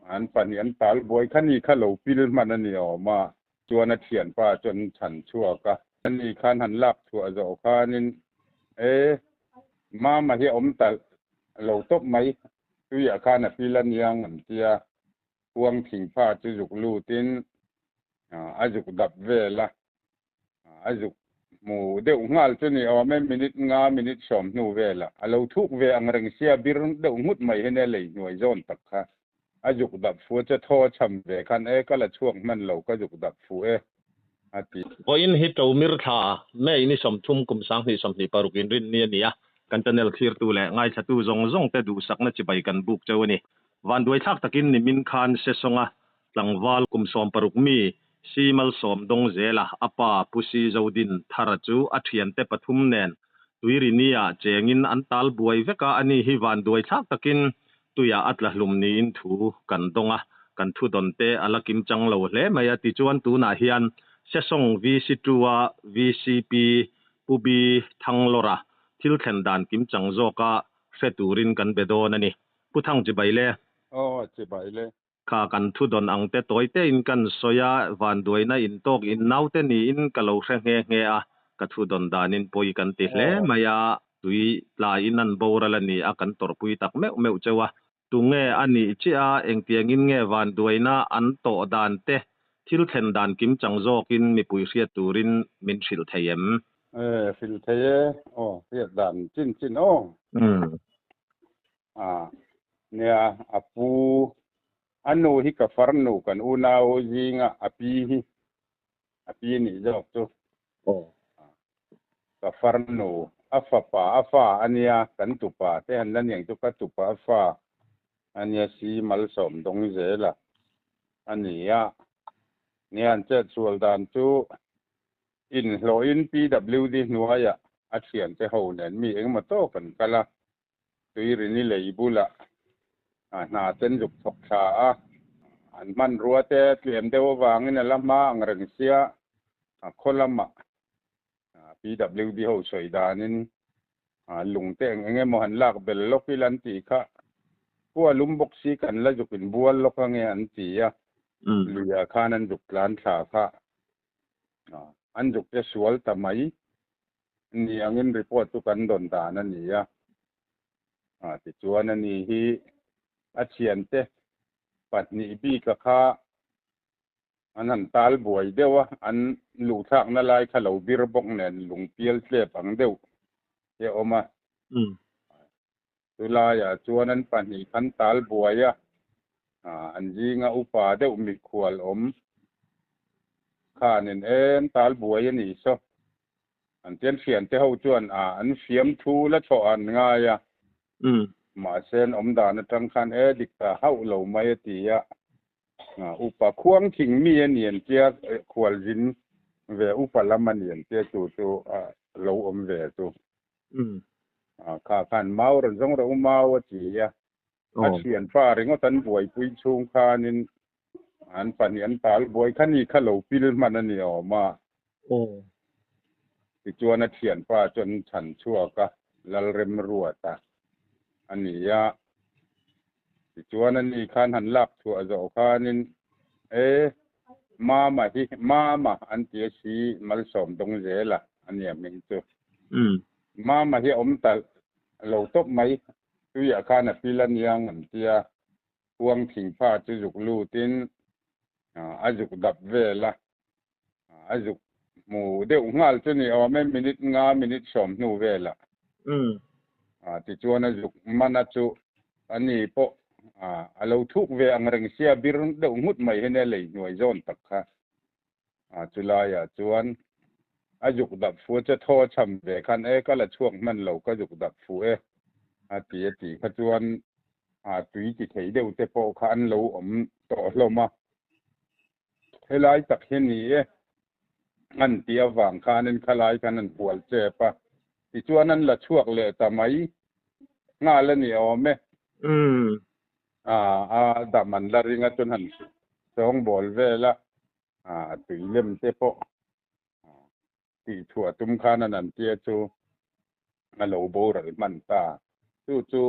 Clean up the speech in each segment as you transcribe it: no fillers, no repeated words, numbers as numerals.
อันปานนี้อันตาลบวยคันนี้คะโลปิลมันอันนี้ออกมาจวนเถียนป้าจนฉันชั่วกะอันนี้คันหันลับทั่วเจ้าคานินมาเฮอมตะโลตบไหมตุยาคานะปิลันยังอันเตียพวงถิงผ้าจุจุกลูตินอาจุกดับเวละอาจุกหมู่เดวงาลจนี่เอาแม่มินิตงามินิตสอมนูเวละอาเราทุกเวอังรังเสียบิรเดวงุดไม่เห็นเลยหน่วยโจนตักค่ะอาจุกดับฟูจะโทชำเวคันก็ละช่วงมันเราก็จุกดับฟูอาทิก็อินฮิตเอามิรทาแม่อินี่สมทุมกุมสังนี่สมนี่ปารุกินรินเนี่ยกันตะเนลคีรตูแลง่ายชะตูจงแต่ดูสักนะจิไปกันบุกเจ้านี่วันด้วยทักตะกินนี่มินคานเสสงะหลังวาลกุมสอมปารุกมีซีมัลสอมดงเจละอปาปุซีจาวดินทารจูอัเทียนเตปทุมเนนตุยรินียเจงินอันตัลบวยเวกาอันนี้ฮิวันด้วยทักตะกินตุยาอัตละลุมนีอินทูกันดงกันทุดอนเตอลกิมจังโลเลมายติจวนตูนาเฮียนเสสง VC2 VCP ปูบีทังลระทิลเทนดานกิมจังโจกะเฟตูรินกันเบโดนันนี่ผู้ทังจิบายเลจิบายเลข้ากันทุดอนอังเตตอยเตอินกันโซยาวันด้วยนะอินตอกอินนาวเตนี่อินกะโลเฮเงกะทุดอนดานินปอยกันติเลมายาตุยลาอินันโบราลนี่อากันตอร์ปุยตักเมวเจวะตุงเงอันนี้จิอาเองเตียงินเงวันด้วยนะอันโตดานเตทิลเทนดานกิมจังโจกินมีปุยเสียตูรินมินฟิลเทยมฟิลเทยเรียกดานจินเนี่ยอปูอันโนฮิกะฟาร์โนกันอูนาโอจิงอปีนี่จอกตุกะฟาร์โนอัฟฟาอันเนียกันตุปาแต่อันนั้นอย่างตุกะตุปาอัฟฟาอันเนียซีมัลสอมดงเจละอันนี้เนี่ยอันเจ็ดส่วนดานตุอินโลอิน PWD หน่วยอัดเขียนจะเฮาเนี่ยมีเองมาโตกันกะละตุยรินี่เลยบุละนาเต้นจุกทกชาอันมันรัวแต่เตรียมเดววางนี่ละมาอังรังเสียคนละมาPWD เฮาสวยดานินลุงเต็งเงมหันลากเบลลกิลันติคะพวกลุมบกซีกันละจุกินบัวลกเงอันติเลียคานันจุกลานชาคะอันจุกจะสวลตะไมนี่อังเงินรีพอร์ตตุกันดอนตานั่นนี่ติจวนนั่นนี่ฮีอาเชียนเตปัดนี้บีกะคาอันนั้นตาลบวยเดียวอันลูกทักนั่นลายขลาวบิรบกเนี่ยลุงเปียลเสปังเดียวเอมาตุลายจวนนั้นปัดนี้คันตาลบวยอันยิงอุปาเดียวมีขวลข้าเนี่ยตาลบวยนี่ซะอันเตียนเขียนเจ้าจวนอันเสียมทูและชออันง่ายมาเซนดานจังคันดิกตาเฮาเหลาไมติอุปควงถิงมีเนียนเจียขวลจินเวอุปละมันเนียนเจียตูเหลาเวตูข้าคันเมาระจงระเมาวจีอาเชียนฟ้าเรงตันบวยปุยชุงคานินอันปันอันตาลบวยคันนี้คะเหลาปิลมันอันนี้ออกมาติจวนเถียนฟ้าจนฉันชั่วกะละเรมรัวตาอันนี้ติจวนนี้คันหันลับทั่วเจ้าคานินมาอันเตียซีมัลสอมดงเจละอันนี้มีตัวมาที่ตะโลตบไหมตุยาคานะปิลันยังอันเตียพวงถิงผ้าจุจุกลูตินอาจุกดับเวละอาจุกหมู่เดวงาลจนี่เอาแม่มินิตสอมนูเวละติจวนจุกมันจุอันนี้พอเราทุกเวอังรังเสียบิรเดวงุดไม่เห็นเลยหน่วยโจนตักค่ะจุลายจวนอาจุกดับฟูจะโทชำเวคันก็ละช่วงมันเราก็จุกดับฟูติขจวนตุยจิเทเดวเตโปคันเราต่อลงมาเฮลายตักเห็นนี่อันเตียวางคานันคลายกันนั่นปวดเจ็บติจวนนั้นละช่วงเลยแต่ไม่งานละนี่เอาไหมดามันละริงจนหันสองบอลเวละตุยเล่มเตโปติถั่วตุ้มคานันเตียจูฮัลโหลโบราณมันตาจู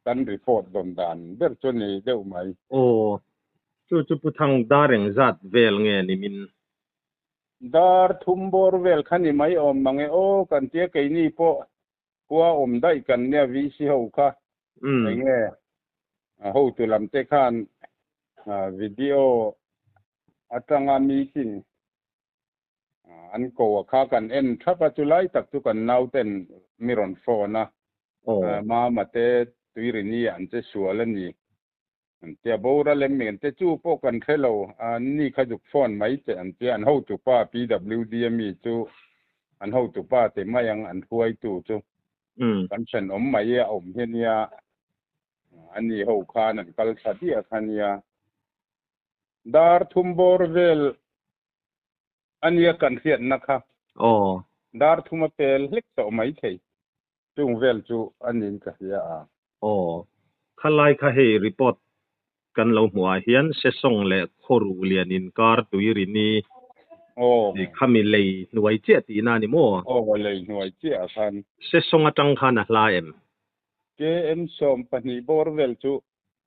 ตันรีพอร์ตดอนดานเบิร์จนี่เดียวไหม chu putang dareng zat vel nge ni min dar thumbor vel khani mai om mange o kan tia ke ni po kwa om dai kan ne vi si ho kha nge ho tu lam te khan video atanga meeting an ko kha kan en thapa chulai tak tu kan nau ten miron phone ma mate tuirini an che sualan ni an tia bora lem men te chu po kan khelo an ni khajuk phone mai te an tia an ho tu pa PWD mi chu an ho tu pa te mayang an huai tu chu kan chen om mai ya om henia an ni ho khan an kal sadia khania dar thumbor vel ania kan hiat nakha dar thuma pel lek to mai thei chung vel chu anin ka ya khalai kha he report kan lo hua hian se song le khoru lianin kar tuirini ni khami lei nuai che ti na ni mo lei nuai che khan se song atang khan a hla em ke em som pani bor vel chu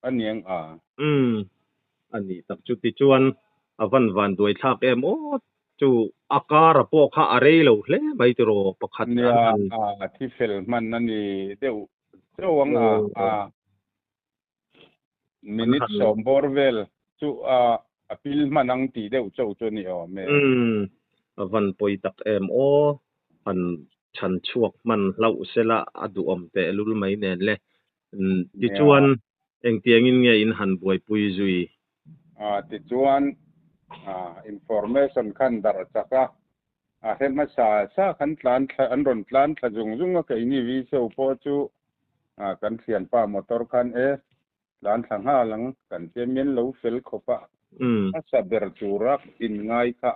aniang ani tak chu ti chuan avan van duai thak em chu akara po kha arei lo hle mai ti ro pakhat an thi fel man ani deu chawang minute som borvel chu apil manang ti deu chau chu ni me avan poi tak em an chan chuak man lau sela adu om te lul mai nen le ti chuan eng tiangin nge in han buai pui zui ti chuan information khan dar chaka hema sa khan tlan an ron tlan thajung junga ke ni vi so po chu kan thian pa motor khan lan thanga lang kan chemin lo fel khopa asa ber churak in ngai kha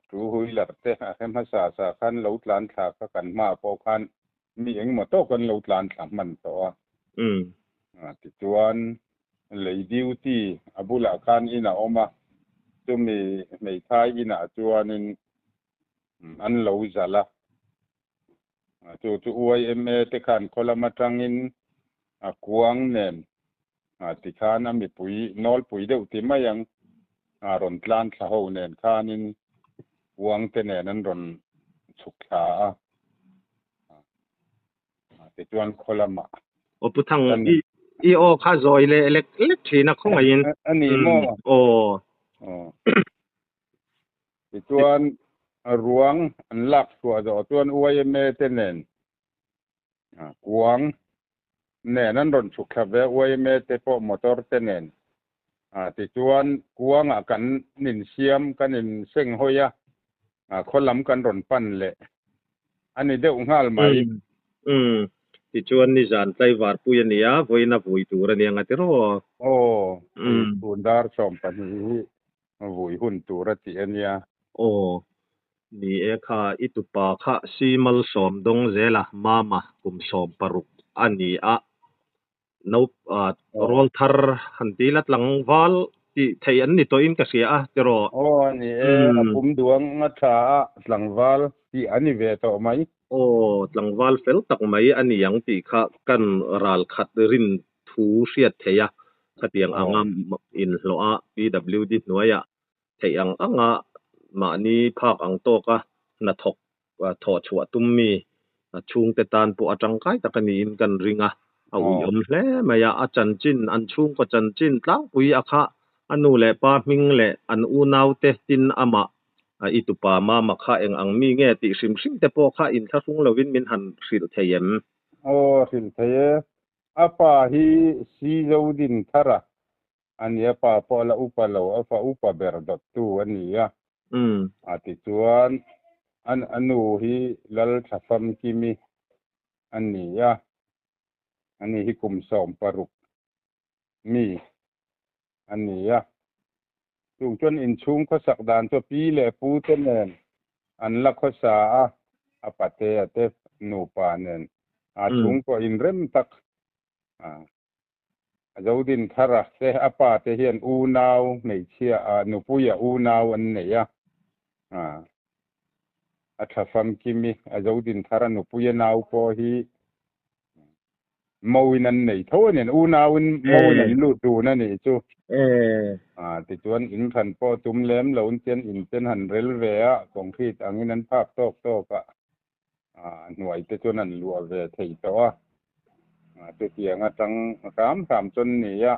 tu huilar te hema sa khan lo tlan tha ka kan ma po khan mi eng mo to kan lo tlan tham man to ti chuan lei duty abula khan ina oma chu mi thai ina chuanin an lo zala chu UIMA te khan kholamatangin kuang nen ti khan ami pui nol pui deu ti mayang ron tlan thla ho nen khanin kuang te nen an ron chukha ti chuan kholama putang i kha zoi le elek thina khong ain ani mo ti chuan ruang an lak tua zo chuan UIMA te nen kuang nen an ron chukha ve UIMA te po motor te nen ti chuan kuang kan nin siam kan in seng hoya kholam kan ron pan le ani deu ngal mai ti chuan ni zan tlai war pui ania voina vui tur ania ngatiro bundar som pani vui hun tur ti ania ni kha itupa kha simal som dong zela mama kum som paruk ani no rol thar hanti lat langwal ti thei an ni to in ka sia tero ni apum duang tha langwal ti ani ve to mai tlangwal fel tak mai ani yang ti kha kan ral khat rin thu riat theya khatiang angam in hloa PWD nuaya theiang anga mani phak ang to ka na thok tho chua tummi chung te tan pu atang kai takani in kan ringa ui hle maya achan chin an chung ko chan chin tlang pui akha anu le pa ming le an u nau te tin ama itupa ma makha eng ang mi nge ti sim te po kha in thasung lovin min han sil theyem sil theye apa hi si zodin thara ania pa pola upalo afa upa berdot tu ania ati chuan anu hi lal thafam kimi ania ani hi kum som paruk mi ania chung chuan in chung kho sak dan to pi le pu te nen an la kho sa apate ate nu pa nen chung ko in rem tak zodin thara se apa te hian u naw mei chia nu puya u naw an neya athafam kimi zodin thara nu puya naw po hi mau nan nei tho nen unawin mau nei lu tu na ni chu ti chuan in khan po tum lem lo un chen in chen han rel ve a concrete angin an phak tok tok a hnuai te chuan an lu ve thei to a te tianga tang kam chon ni a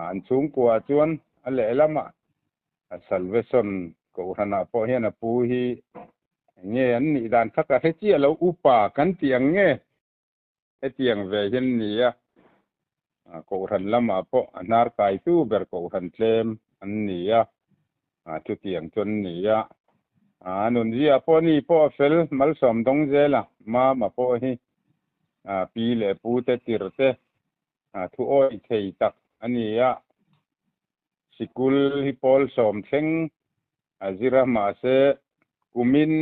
an chung kwa chuan a le lama salvation ko hana po hian a pu hi nge an ni dan thaka he chi lo upa kan tiang nge he tiang ve hin ni a ko ran lama po anar kai tu ber ko ran tlem an ni a chu tiang chon ni a nun ji a po ni po fel mal som dong zela ma po hi pi le pu te tir te thu oi thei tak ani a sikul hi pol som thleng azira ma se kumin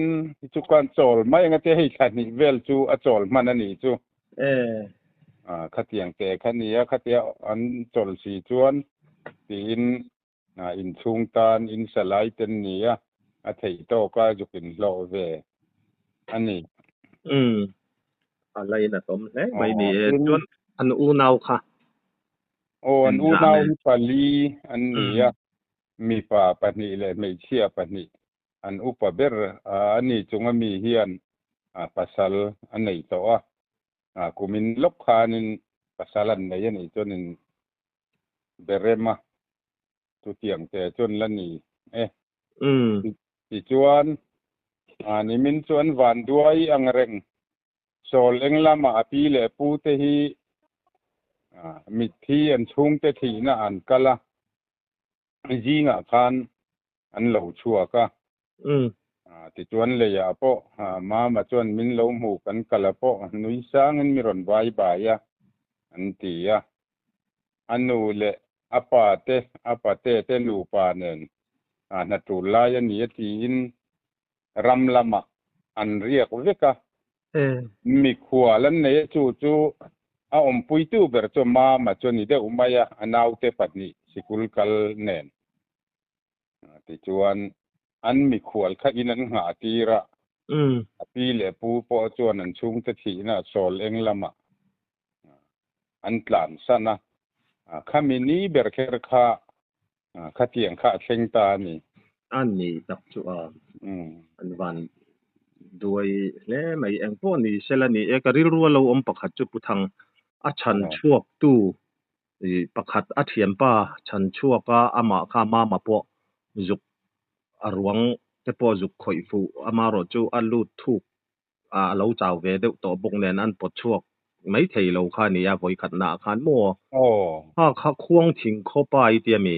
chu kan chol mai nga te hei thani vel chu a chol man ani chu khatiang te khania khatia an chol si chuan tin in chung tan in salai ten nia a thei to ka jukin lo ve ani alai na tom le mai ni chuan an u nau kha an u nau hi pali an nia mi pa pani le mei chia pani an upa ber ani chunga mi hian pasal anei to kumin lok khanin pasalan nei ani chonin berema tu tiang te chon lani ti chuan ani min chuan van duai angreng sol englama api le pu te hi mit thi an chung te thi na an kala jinga khan an lo chua ka ti chuan le ya po ma chuan min lo mu kan kala po nui sang in mi ron vai ba ya an ti ya anu le apate te lu pa nen na tu la ya ni ti in ram lama an riak veka mi khwa lan ne chu om pui tu ber cho ma chuan ni de umaya anau te patni sikul kal nen ti chuan an mi khwal kha in an nga tira api le pu po chuan an chung te thi na sol englama an tlan sana khamini ber kher kha khatiang kha thleng ta ni an ni tak chu an van duai le mai eng po ni selani e karil ruwa lo om pakhat chu puthang a chan chuak tu pakhat a thiam pa chan chuaka ama kha ma po zuk arwang te po zuk khoi fu amaro chu alu thuk lo chaw ve deuh to buk nen an pot chuak mai thei lo kha ni a voi khat na khan mo kha khuang thing kho pai ti mi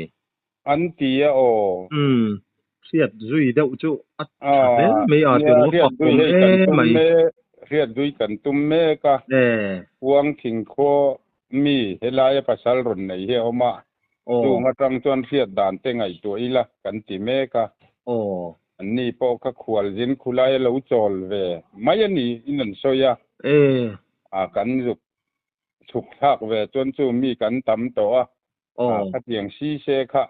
an ti a riat zui deuh chu le mai a ti ro pa pom mai riat dui kan tum me ka khuang thing kho mi helai pasal ron nei he oma tu nga tang chuan riat dan te ngai to ila kan ti me ka an ni po ka khwal jin khulai lo chol ve mai ani inan soya kan juk thuk thak ve chuan chu mi kan tam to kha tiang si se kha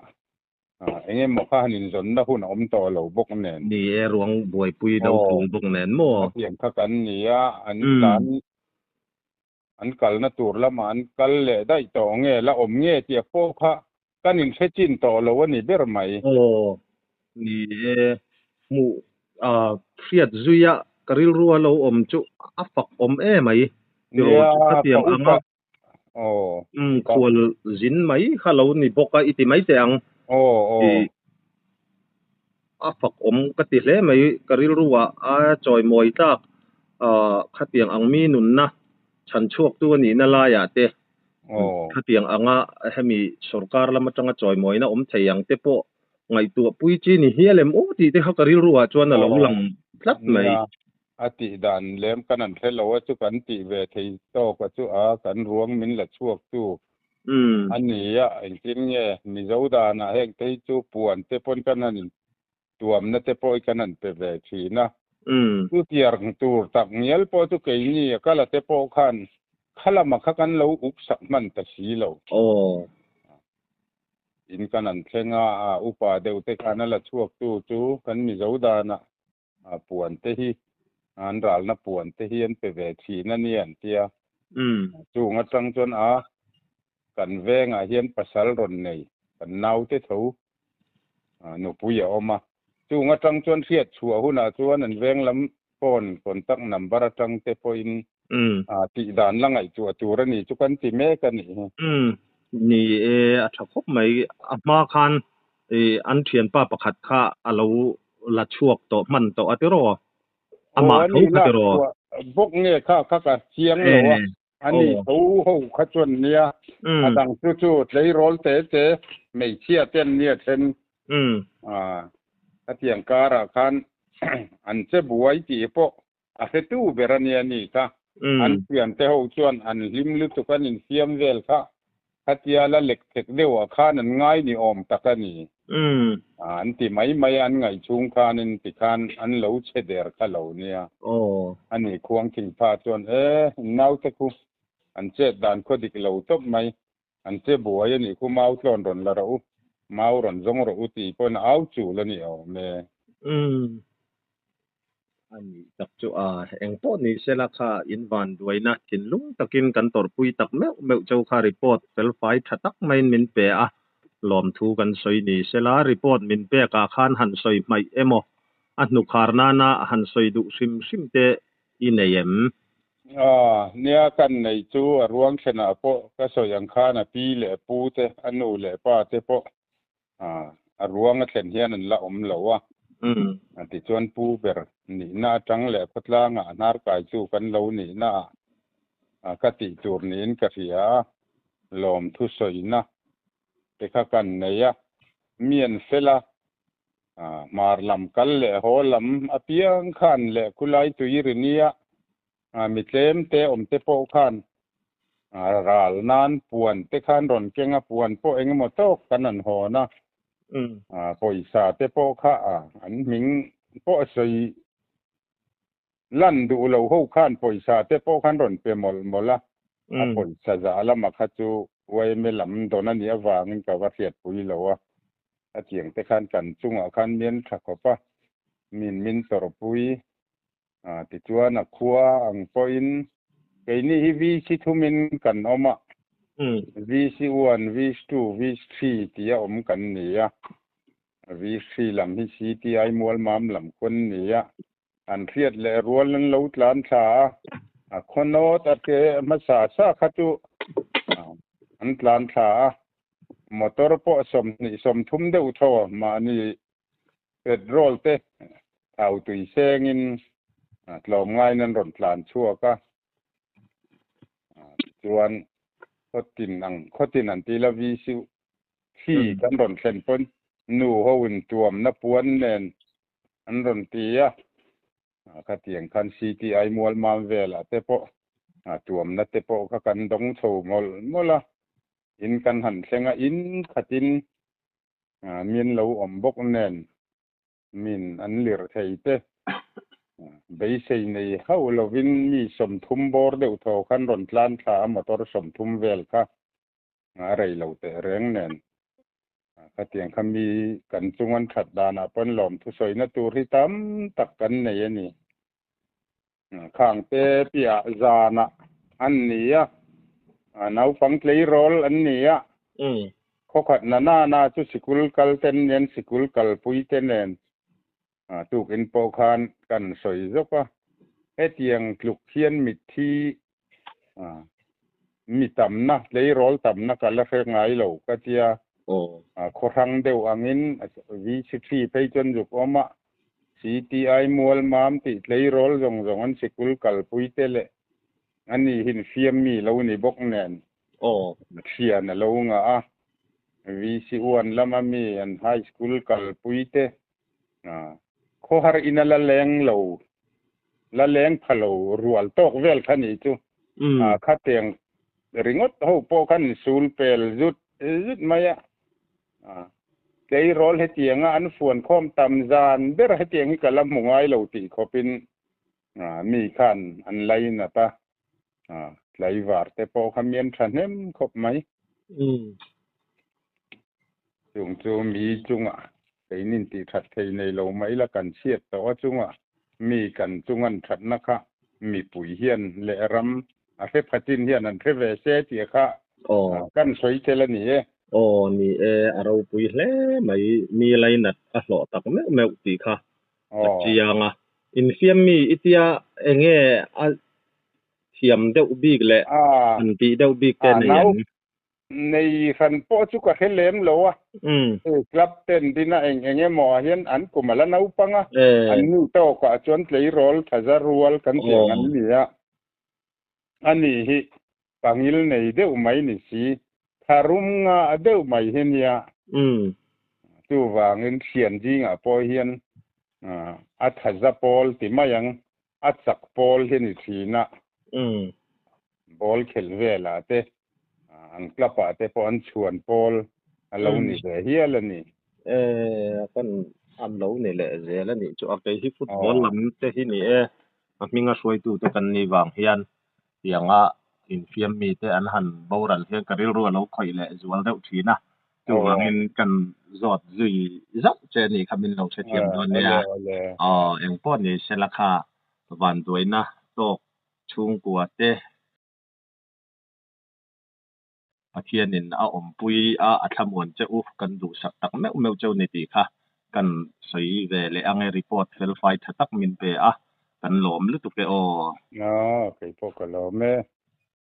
enge mo kha hanin zon na hun om to lo bok nen ni ruang boi pui do thung bok nen mo tiang kha kan ni an tan an kal na tur la man kal le dai to nge la om nge ti po kha kanin fechin to lo ani ber mai ni mu khiat zuya karil ruwa lo om chu afak om mai ro khatiam anga khol zin mai khalo ni boka iti mai te ang afak om kati hle mai karil ruwa a choi moi tak khatiang ang mi nun na chan chuak tu ni na la ya te khatiang anga hemi sarkar lama tanga choi moi na om theiang te po ngai tu pui chi ni hialem ti te karil ruwa chuan na lo lang tlat mai ati dan lem kanan thelo chu kan ti ve thei to ka chu kan ruang min la chuak tu ani ya engtin nge mi zoda na hek te chu puan te pon kanan tuam na te poi kanan pe ve thina tu tiar tur tak nial po tu ke ni kala te po khan khala ma kha kan lo up sak man ta si lo in kanan thlenga upa deu te kana la chuak tu chu kan mi zoda na puan te hi an ral na puan te hian pe ve thi na ni an tia จูงจังจนกันแวงเฮียนปัสสารนนี่กันนาวเตเถาหนูปุยออกมาจูงจังจนเสียดชัวหุน่ะจวนนั่นแวงลำปนคนตักนำบารจังเตปอินติดานละไงจัวจูรนี่จุกันติเมกันนี่นี่อัฐคบไหมมาคันอันเทียนป้าประคัดค่าอโลละชวกโตมันโตอติโรมาทุกอติโรพวกเนี่ยข้าก็เสียงแล้วว่าอันนี้เขาขจนเนี่ยดังจู่ๆเลยร้อนเตะไม่เชี่ยเต้นเนี่ยเช่นเตียงการะคันอันเจ็บไว้จีปออาเสตูเบรเนียนี่ค่ะอันเปลี่ยนเตาจวนอันลิมลึกตุกันอินเสียมเวลค่ะคัตยาละเล็กเทกเดียวคันง่ายนี่อมตะกันนี่อันที่ไม่อันง่ายชุงคันติคันอันเหลาเฉดเดอร์ค่ะเหลาเนี่ยอันนี้ควงถิ่นพาจวนนาวตะคุอันเจ็ดดานคดิกเหลาตบไหมอันเจ็บบัวยันนี่คุมาอุตลอนรอนละเรามาอุรอนจงเราอุติปนเอาจูละนี่เอาเมอันนี้ตักจูเองปอนี่เสละค่ะอินวันด้วยนะกินลุงตะกินกันตอร์ปุยตักแมวเจ้าค่ะรีพอร์ตเฟลไฟทัตักไม่มินเปะลอมทูกันสอยนี่เสละรีพอร์ตมินเปะกาคานหันสอยไม่เมออันนุคาร์นานาหันสอยดุซิมเตอินเอยมเนี่ยกันในจูรวงชนะปอก็สอยอังคานะปีเลปูเตอันนูเลป้าเตปอรวงเช่นเฮียนั่นละเหลาอันที่ชวนปูเบรนี่น่าจังแหละพัดลางนารกายจูกันเหลานี่น่ากติจูรนี้กะเสียลอมทุสอยนะแต่ข้ากันเนี่ยเมียนเสละมาลำกันเลยโหลำอเปียงขันเลยคุไลตุยรินียมิเตมเตอมเตโปขันราลนานปวนเตขันรอนเกงปวนโปเองหมดโตกันนันหอนะปอยสาเตโปค่ะอันมิงโปใส่ลั่นดูเราหูขันปอยสาเตโปขันรอนเปมอลละปอยสาจาละมาคัจูไว้ไม่ลำตอนนั้นเนี่ยวางกับว่าเสียดปุยเราเถียงเตขันกันจุงขันเมียนถักปะมินตรปุยติจวนคัวอังปอินไอ้นี่วีสิทุมินกันออกมาVC1 VC2 VC3 ที่อมกันเนี่ยVC ลำที่ซีที่ไอมัวมามลำคนเนี่ยอันเทียดและรัวลันเหลาหลานชาคนโนตะเกมาสาซาคัจุอันหลานชามอเตอร์ปอสมนี่สมทุมเดวทอมานี่เป็ดโรลเตเอาตุยเซงินลมง่ายนั่นร่นหลานชั่วก็จวนข้อตินันตีละวีซิที่กันร่นเส้นปนนูเฮาอุ่นตวมนับปวนแน่นอันร่นตีขัดเถียงคัน CTI มัวมาเวลเตโปตวมนัเตโปก็กันดงโซมละอินกันหันเสงอินขัดินมีนเหลาอมบกแน่นมินอันเหลือไทยเตไปใส่ในเขาเราวินมีสมทุมบอร์เดวทอคันรอนลานชามอตอร์สมทุมเวลค่ะอะไรเราแต่แรงแน่นขัดเถียงคำมีกันจุงวันขัดดานะปนหลอมทุสอยนะตูริตามตักกันในนี่ข้างเตปียจานะอันนี้นาวฟังเพลย์โรลอันนี้เขาขัดนาจุสิกุลกัลเทนเนนสิกุลกัลปุยเทนเนนถูกอินโปคานกันสอยจกเตียงกลุกเทียนมิดที่มีต่ำนะเลยโรลต่ำนะกันละเรื่องไงเราก็เทียโครังเดวอังินVC3ไปจนจุกออกมา CTI มัวมามติเลยโรลจงอันสิกุลกัลปุยเตเลอันนี้หินเฟียมมีเรานี่บกแน่นเชียนะเราVC1 ละมามีอันไฮสคูลกัลปุยเตโคหารอินาละแรงเราละแรงพะโลรัวตอกเวลคันนี้จูคัดเตียงริงอดโหโปคันสูลเปลจุดมายะเกยโรลให้เตียงอันฝวนค้อมตำจานเบรให้เตียงให้กะลำหงายเราติเขาเป็นมีคันอันไรนะปะไหลวาดแต่โปคำเมียนฉันเห็นครบไหมจุงมีจุงไอ้นินติถัดไทยในเราไม่ละกันเชียดแต่ว่าจุงมีกันจุงอันถัดนะคะมีปุ๋ยเฮียนและรำ a fe phatin hian an theve se ti kha kan soi thela ni ni aro pui hle mai mi lai nat a hlo tak me ti kha chianga in fiam mi itia enge a thiam deuh bik le an ti deuh bik te nei nei khan po chu ka khelem lo club ten dina enge mo hian an kumala nau panga an nu to ka chon tlei rol thaza rual kan tiang an nia ani hi pangil nei deuh mai ni si tharum nga deuh mai hinia tu wangin thian jinga po hian a thaza pol ti mayang a chak pol hian ni thina bol khel vela te an klapa te po an chuan pol alo ni ve hiala ni kan an lo ni le zela ni chu akai hi football lam te hi ni minga soi tu to kan ni wang hian tianga in fiam mi te an han boral hian karil ru lo khoi le zual deuh thina tu wangin kan zot zui zau che ni khamin lo che thiam don nia eng pon ni selakha van doina to chung kwa te pathianin a ompui a thamon che u kan du sak tak meu cheu ni ti kha kan sei ve le ange report fel fai thatak min pe kan lom lu tu ke kai po ka lo me